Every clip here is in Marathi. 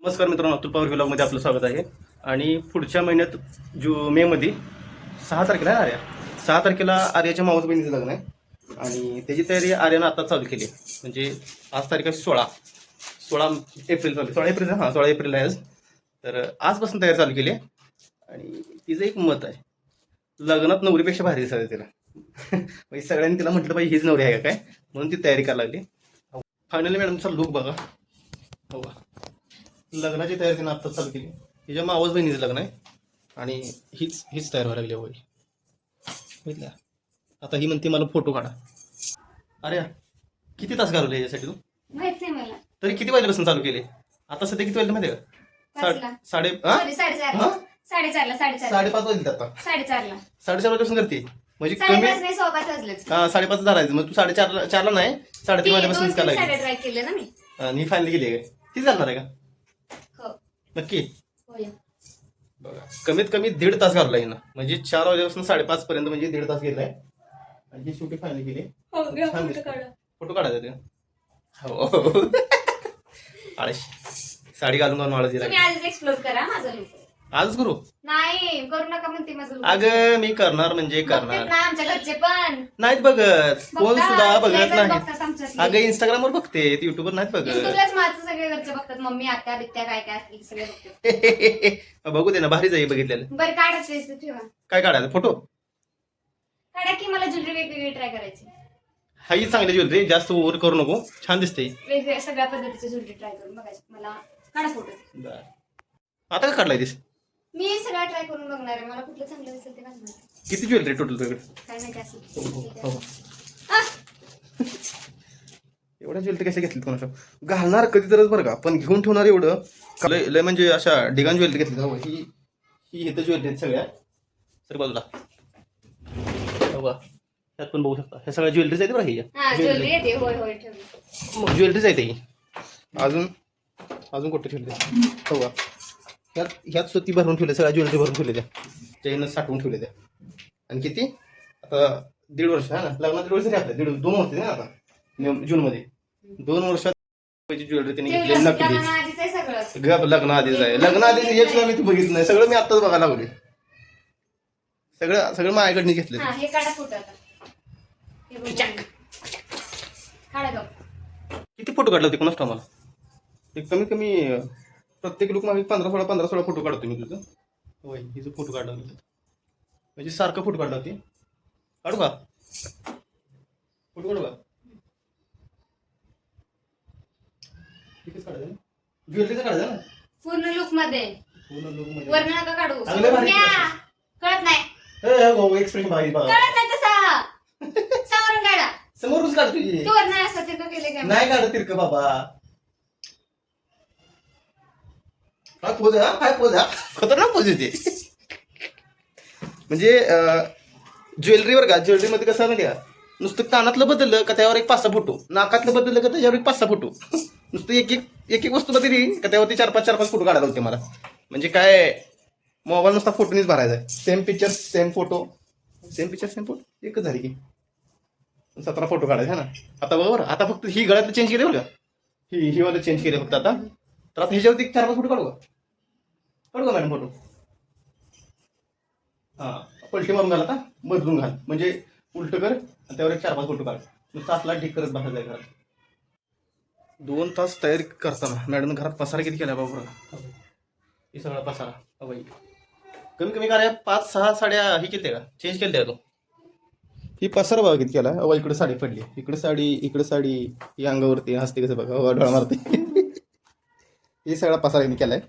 नमस्कार मित्रांनो, अतुल पवार व्लॉगमध्ये आपलं स्वागत आहे. आणि पुढच्या महिन्यात मेमध्ये 6 तारखेला आहे आर्या. 6 तारखेला आर्याच्या मावस बहिणीचं लग्न आहे आणि त्याची तयारी आर्यानं आता चालू केली. म्हणजे आज तारीख आहे 16 एप्रिल चालू 16 एप्रिल 16 एप्रिल आहे आज. तर आजपासून तयारी चालू केली आहे आणि तिचं एक मत आहे, लग्नात नवरीपेक्षा भारी दिसायचं तिला. म्हणजे सगळ्यांनी तिला म्हटलं पाहिजे हीच नवरी आहे का काय, म्हणून ती तयारी करायला लागली. फायनली मॅडमचा लुक बघा. हो, लग्नाची तयारी तिने आत्ताच चालू केली. तिच्या मावस बहिणीचं लग्न आहे आणि हीच तयार व्हायला लागली होय. बघितलं, आता ही म्हणते मला फोटो काढा. अरे किती तास घालवले याच्यासाठी तू? माहित नाही मला. तरी किती वाजल्यापासून चालू केले? आता सध्या किती वाजले माहिती आहे का? साडेचारला 5:30 वाजले आता. 4:30 वाजल्यापासून करते म्हणजे कमी. 5:30 धरायचं. मग तू 4:30 नाही 3:30 वाजल्यापासून करायला ट्राय केलं ना मी. आणि फायनली गेली काय? ती जाणार आहे का? हो. नक्की? होय. बघा, कमीत कमी 1.5 तास घालवला ना. म्हणजे 4 वाजल्यापासून 5:30 पर्यंत म्हणजे 1.5 तास गेलाय. आणि ही शेवटी फायनल केली. फोटो काढायचा ते. हो. आळशी साडी घालून आळस दिला. तुम्ही आजच एक्सप्लोर करा माझं लुक. आजच करू? नाही करू नका म्हणते माझं लुक. अगं मी करणार म्हणजे बघतात करणार. ना आमच्या घरचे पण. नाहीत बघत, कोण सुद्धा बघत नाही. बघतात आमच्यातले. अगं इंस्टाग्रामवर बघते, युट्यूबवर नाहीत बघत. युट्यूबलाच माझं सगळे घरचे बघतात. मम्मी आत्या बित्या काय काय असतील सगळे बघतात. बघू दे ना, भारी जाईल बघितलेलं. बरं काढायचं ठेवा. काय काढायचं? फोटो काढा की मला ज्वेलरी वेगवेगळी ट्राय करायची. हाही चांगली ज्वेलरी, जास्त ओव्हर करू नको, छान दिसते. वेगवेगळ्या सगळ्या पद्धतीची ज्वेलरी ट्राय करून बघायची. मला काढा फोटो. आता का काढलाय दिस? मी सगळ्या ट्राय करून बघणार आहे. मला कुठलं चांगलं दिसेल ते घालणार. किती ज्वेलरी टोटल तुझ्याकडे? काय माहिती असं. एवढ्या ज्वेलरी कशा घेतली कोणाच्या? घालणार कधी तरच बरं का, पण घेऊन ठेवणार एवढं लय म्हणजे अशा ढिगाण ज्वेलरी घेतली. ही इथं ज्वेलरी आहेत सगळ्या. सर बाजूला बघा, त्यात पण बघू शकता, ह्या सगळ्या ज्वेलरीज आहेत बरं. ही ज्वेलरी येते. होय होय ठेवली. मग ज्वेलरीज आहेत ही. अजून कुठे ठेवले बघा. ह्यात सुती भरून ठेवले, सगळ्या ज्वेलरी भरून ठेवले, त्या चैन साठवून ठेवले त्या. आणि किती आता 1.5 वर्ष आहे ना, लग्नात 1.5 वर्ष झाले आपल्या. 2 होते ना आता जूनमध्ये. 2 वर्षात ज्वेलरी त्यांनी घेतली. नक्की लग्न आधीच आहे. लग्न आधीच एक सुद्धा मी तू बघितलं नाही. सगळं मी आत्ताच बघायला लागले. सगळं माझ्याकडनं घेतलं. हे काढा फोटो आता. किती फोटो काढले होते कोणाच आम्हाला? एक कमी कमी प्रत्येक लुक मागे 15-16 फोटो काढतो मी तुझं. होय, हिचं फोटो काढला होता म्हणजे सारखं फोटो काढला होती. काढू का फोटो? काढू का? कितीच काढायचं? ज्वेलरीचं काढायचं ना पूर्ण लुक मध्ये. पूर्ण लुक मध्ये वर्ण नका काढू. कळत नाही. एक्सप्रेशन भारी बघा. कळत नाही तसा. समोरून काढा. समोरच काढतो. तू वर्ण असं तिरकं केले काय? नाही काढत तिरकं बाबा. काय पोज आहे? काय पोज आहे? खतरनाक पोज येते. म्हणजे ज्वेलरीवर का, ज्वेलरीमध्ये कसं माहिती का, नुसतं कानातलं बदललं का त्यावर एक 5-6 फोटो, नाकातलं बदललं का त्याच्यावर एक 5-6 फोटो, नुसतं एक वस्तू बदलली का त्यावरती 4-5 फोटो काढायला होते मला. म्हणजे काय, मोबाईल नुसता फोटोनीच भरायचा आहे. सेम पिक्चर सेम फोटो, एकच झाली की 17 फोटो काढायचे ना. आता बरोबर, आता फक्त ही गळ्यातलं चेंज केले बरं का, ही वाला चेंज केले फक्त आता. तर आता ह्याच्यावरती 4-5 फोटो काढू का मॅडम फोटो? हा, पलटी मारून घाल, आता बदलून घाल. म्हणजे उलट कर आणि त्यावर एक 4-5 फोटो काढ. नुसतं असला ढीक करत बसायचं घरात. 2 तास तयारी करताना मॅडम घरात पसारा किती केला बाबा? हे सगळा पसारा बाई कमी कमी काय 5-6 साड्या ही केल्या का, चेंज केल्या तो. ही पसारा बघा किती केला. अवा इकडे साडी पडली, इकडे साडी, ही अंगावरती हसते कसं बघा, डोळा मारते. हे सगळा पसारा यांनी केलाय.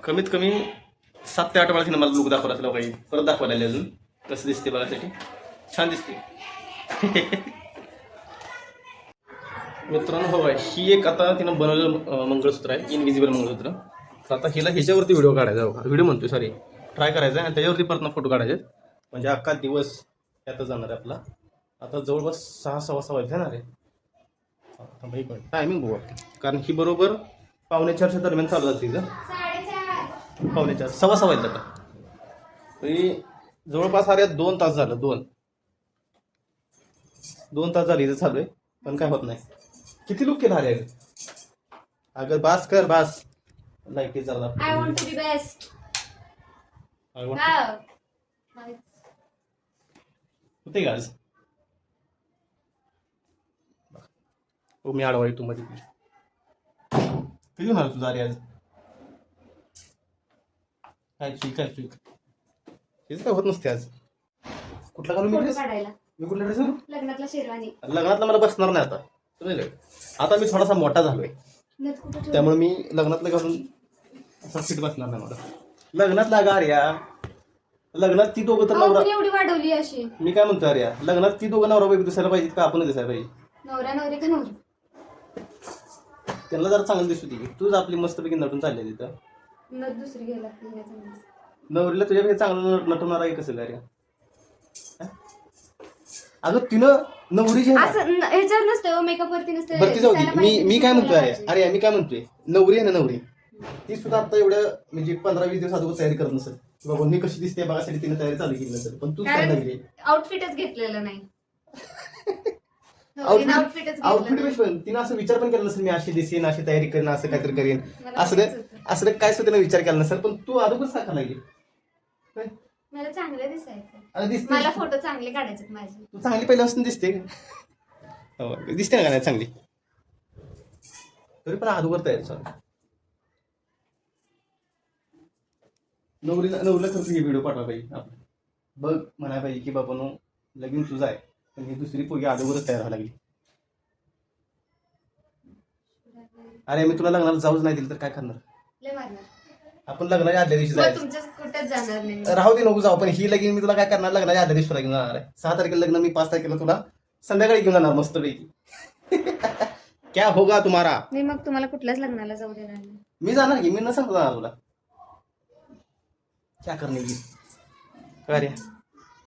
कमीत कमी 7 ते 8 वेळा मला लुक दाखवला असेल काही. परत दाखवायला अजून कसं दिसते बघासाठी. छान दिसते. मित्रांनो हो, ही एक आता तिनं बनवलेलं मंगळसूत्र आहे, इनविजिबल मंगळसूत्र. तर आता हिला ह्याच्यावरती व्हिडिओ काढायचा, व्हिडिओ म्हणतोय सॉरी, ट्राय करायचा आणि त्याच्यावरती परत फोटो काढायचे. म्हणजे अख्खा दिवस त्यातच जाणार आहे आपला. आता जवळपास 6-6:15 वाजले ना रे. बाई पण टायमिंग बघू, कारण ही बरोबर 3:45 दरम्यान चालू जाते तिचं. 4:45 6:15 वाजले आता. तरी जवळपास अरे 2 तास झालं. 2 तास झाली इथं चालू आहे, पण काय होत नाही. किती लुक केला अरे? अगं बास कर बास. लाईटी जरा I want to be best. होते का आज हो मी आडवा तू मध्ये कधी होणार तुझा अरे आज काय चुक हेच काय होत नसते आज. कुठला घालून फोटो मी काढायला कुठला ड्रेस घालू लग्नातला शेरवानी. लग्नातला मला बसणार नाही आता समजलं. आता मी थोडासा मोठा झालोय नथ कुठं ठेवलं? त्यामुळे मी लग्नातलं घालून असा फिट बसणार नाही मला. लग्नातला अरे लग्नात ती दोघं तर अहो, नवरा तुम्ही एवढी वाढवली अशी. मी काय म्हणतो अरे लग्नात ती दोघं नवरा बायको दिसायला पाहिजे का आपण दिसायला पाहिजे. नवरा नवरी का नवरी? त्यांना जरा चांगलं दिसू दे. तूच आपली मस्तपैकी नटून चालली तिथं. नथ दुसरी घ्यायला लागते ह्याचा म्हणजे. नवरीला तुझ्यापैकी चांगलं नटवणार आहे कसं अरे अगं तिनं नवरी जी आहे ना, असं ह्याच्यावर नसतं मेकअप वरती नसतं. बरं ती जाऊ दे. दिसायला मी पाहिजे, मी काय म्हणतोय दिसायला अरे मी काय म्हणतोय नवरी आहे ना नवरी ती सुद्धा आता एवढं म्हणजे 15-20 दिवस अगोदर तयारी करत नसेल. बाबा मी कशी दिसते बघासाठी तिने तयारी चालू केली नसेल पण तूच काय कारण लागली आउटफिटच घेतलेलं नाही. नवरीनं आउटफिटच आउटफिट घेतलं नाही. पण तिने असं विचार पण केला नसेल मी अशी दिसेन अशी तयारी करेन असं काहीतरी करेन मला असं माहितीच होतं. असं काय सुद्धा तिने विचार केला नसेल पण तू अगोदर साखर लागली काय? मला चांगलं दिसायचं. अरे दिसते मला फोटो चांगले काढायचे माझे. तू चांगली पहिल्यापासून दिसते हो दिसते ना का नाही चांगली तरी पण अगोदर तयारी चालू. नवरीला खरंच ही व्हिडिओ पाठवा पाहिजे आपण बघ म्हणायला पाहिजे की बाबांनो लगीन तुझं आहे पण ही दुसरी पोरगी अगोदरच तयार व्हायला लागली. अरे मी तुला लग्नाला जाऊच नाही दिलं तर काय करणार. लय मारणार. आपण लग्नाच्या आदल्या दिवशी मग जायचं तुमच्या कुठेच जाणार नाही. राहू दे नको जाऊ पण ही लगीन मी तुला काय करणार लग्नाच्या आदल्या दिवशी घेऊन जाणार आहे. 6 तारखेला लग्न मी 5 तारखेला तुला संध्याकाळी घेऊन जाणार मस्तपैकी क्या होगा तुम्हारा. मी मग तुम्हाला कुठल्याच लग्नाला जाऊ देणार नाही. मी जाणार की मी नसेल जाणार तुला क्या करणे की काय रे